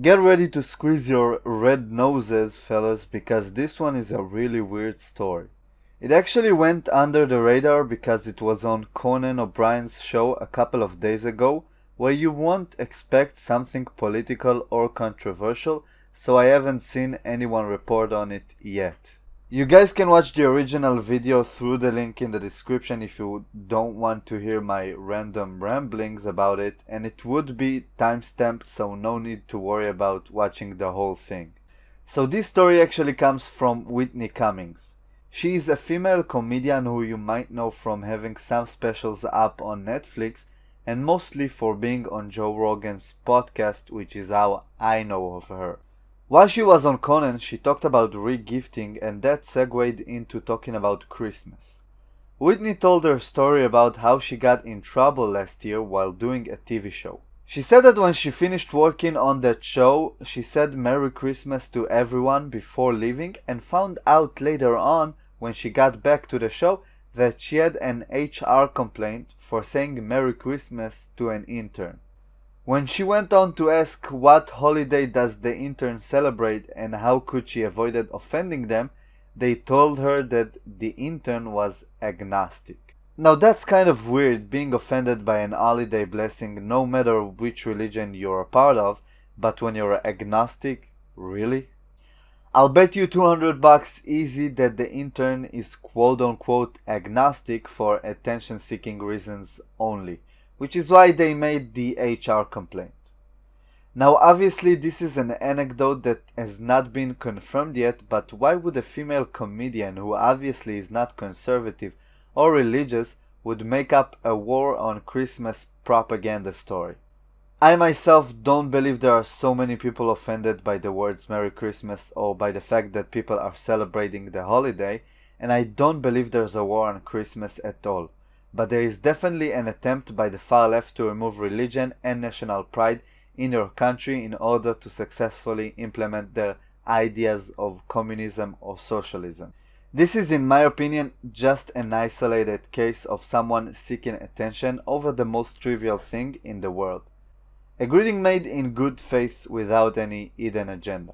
Get ready to squeeze your red noses, fellas, because this one is a really weird story. It actually went under the radar because it was on Conan O'Brien's show a couple of days ago, where you won't expect something political or controversial, so I haven't seen anyone report on it yet. You guys can watch the original video through the link in the description if you don't want to hear my random ramblings about it, and it would be timestamped, so no need to worry about watching the whole thing. So this story actually comes from Whitney Cummings. She is a female comedian who you might know from having some specials up on Netflix and mostly for being on Joe Rogan's podcast, which is how I know of her. While she was on Conan, she talked about re-gifting, and that segued into talking about Christmas. Whitney told her story about how she got in trouble last year while doing a TV show. She said that when she finished working on that show, she said Merry Christmas to everyone before leaving and found out later on when she got back to the show that she had an HR complaint for saying Merry Christmas to an intern. When she went on to ask what holiday does the intern celebrate and how could she avoid offending them, they told her that the intern was agnostic. Now that's kind of weird, being offended by an holiday blessing no matter which religion you're a part of, but when you're agnostic, really? I'll bet you $200 easy that the intern is quote unquote agnostic for attention seeking reasons only, which is why they made the HR complaint. Now obviously this is an anecdote that has not been confirmed yet, but why would a female comedian who obviously is not conservative or religious would make up a war on Christmas propaganda story? I myself don't believe there are so many people offended by the words Merry Christmas or by the fact that people are celebrating the holiday, and I don't believe there's a war on Christmas at all. But there is definitely an attempt by the far left to remove religion and national pride in your country in order to successfully implement their ideas of communism or socialism. This is, in my opinion, just an isolated case of someone seeking attention over the most trivial thing in the world. A greeting made in good faith without any hidden agenda.